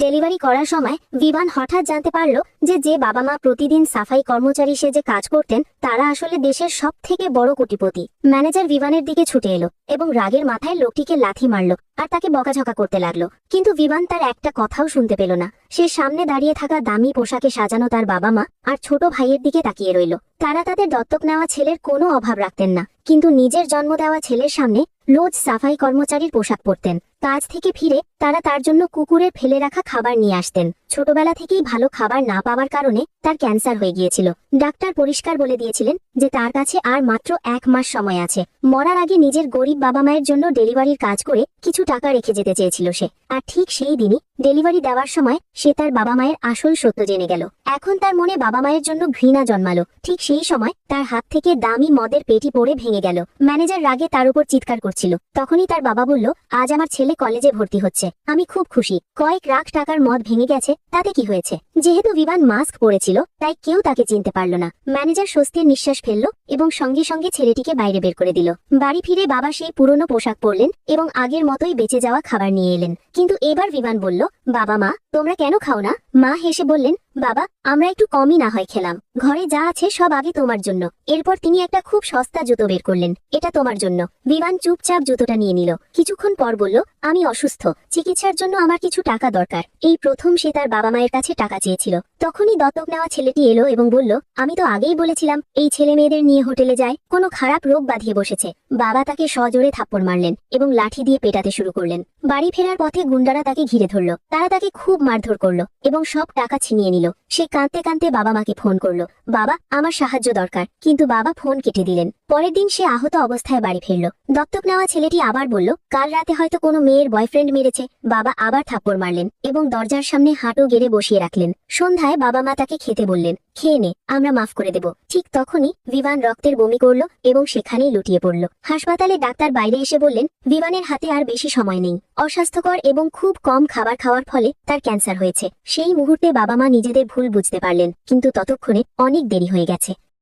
Delivery করার সময় ভিভান হঠাৎ জানতে পারল যে বাবা মা প্রতিদিন সাফাই কর্মচারী সেজে কাজ করতেন তারা আসলে দেশের সব থেকে বড় কোটিপতি। ম্যানেজার ভিভানের দিকে ছুটে এলো এবং রাগের মাথায় লোকটিকে লাথি মারল আর তাকে বকাঝকা করতে লাগলো। কিন্তু ভিভান তার একটা কথাও শুনতে পেল না। সে সামনে দাঁড়িয়ে থাকা দামি পোশাকে সাজানো তার বাবা মা আর ছোট ভাইয়ের দিকে তাকিয়ে রইল। তারা তাদের দত্তক নেওয়া ছেলের কোনো অভাব রাখতেন না, কিন্তু নিজের জন্ম দেওয়া ছেলের সামনে রোজ সাফাই কর্মচারীর পোশাক পরতেন। কাজ থেকে ফিরে তারা তার জন্য কুকুরের ফেলে রাখা খাবার নিয়ে আসতেন। ছোটবেলা থেকেই ভালো খাবার না পাওয়ার কারণে তার ক্যান্সার হয়ে গিয়েছিল। ডাক্তার পরিষ্কার বলে দিয়েছিলেন যে তার কাছে আর মাত্র 1 মাস সময় আছে। মরার আগে নিজের গরিব বাবা মায়ের জন্য ডেলিভারির কাজ করে কিছু টাকা রেখে যেতে চেয়েছিল সে। আর ঠিক সেই দিনই ডেলিভারি দেওয়ার সময় সে তার বাবা মায়ের আসল সত্য জেনে গেল। এখন তার মনে বাবা মায়ের জন্য ঘৃণা জন্মালো। ঠিক সেই সময় তার হাত থেকে দামি মদের পেটি পড়ে ভেঙে গেল। ম্যানেজার রাগে তার উপর চিৎকার করছিল। তখনই তার বাবা বলল, আজ আমার ছেলে কলেজে ভর্তি হচ্ছে, আমি খুব খুশি। কয়েক লাখ টাকার মদ ভেঙে গেছে, তাতে কি হয়েছে? যেহেতু ভিভান মাস্ক পরেছিল তাই কেউ তাকে চিনতে পারল না। ম্যানেজার স্বস্তির নিঃশ্বাস ফেলল এবং সঙ্গে সঙ্গে ছেলেটিকে বাইরে বের করে দিল। বাড়ি ফিরে বাবা সেই পুরনো পোশাক পরলেন এবং আগের মতোই বেঁচে যাওয়া খাবার নিয়ে এলেন। কিন্তু এবার ভিভান বলল, বাবা মা তোমরা কেন খাও না? মা হেসে বললেন, বাবা আমরা একটু কমই না হয় খেলাম, ঘরে যা আছে সব আগে তোমার জন্য। এরপর তিনি একটা খুব সস্তা জুতো বের করলেন, এটা তোমার জন্য। ভিভান চুপচাপ জুতোটা নিয়ে নিল। কিছুক্ষণ পর বলল, আমি অসুস্থ, চিকিৎসার জন্য আমার কিছু টাকা দরকার। এই প্রথম সে তার বাবা মায়ের কাছে টাকা চেয়েছিল। তখনই দত্তক নেওয়া ছেলেটি এলো এবং বলল, আমি তো আগেই বলেছিলাম এই ছেলে মেয়েদের নিয়ে হোটেলে যায়, কোনো খারাপ রোগ বাঁধিয়ে বসেছে। বাবা তাকে সজোরে থাপ্পড় মারলেন এবং লাঠি দিয়ে পেটাতে শুরু করলেন। বাড়ি ফেরার পথে গুন্ডারা তাকে ঘিরে ধরল। তারা তাকে খুব মারধর করলো এবং সব টাকা ছিনিয়ে নিল। সে কাঁদতে কাঁদতে বাবা মাকে ফোন করলো, বাবা আমার সাহায্য দরকার। কিন্তু বাবা ফোন কেটে দিলেন। পরের দিন সে আহত অবস্থায় বাড়ি ফিরল। দত্তক নেওয়া ছেলেটি আবার বলল, কাল রাতে হয়তো কোনো মেয়ের বয়ফ্রেন্ড মেরেছে। বাবা আবার থাপ্পড় মারলেন এবং দরজার সামনে হাঁটু গেড়ে বসিয়ে রাখলেন। সন্ধ্যায় বাবা মা তাকে খেতে বললেন, খেয়ে নে, আমরা মাফ করে দেব। ঠিক তখনই ভিভান রক্তের বমি করলো এবং সেখানেই লুটিয়ে পড়ল। হাসপাতালে ডাক্তার বাইরে এসে বললেন, ভিভানের হাতে আর বেশি সময় নেই। অস্বাস্থ্যকর এবং খুব কম খাবার খাওয়ার ফলে তার ক্যান্সার হয়েছে। সেই মুহূর্তে বাবা মা নিজেদের ভুল বুঝতে পারলেন, কিন্তু ততক্ষণে অনেক দেরি হয়ে গেছে।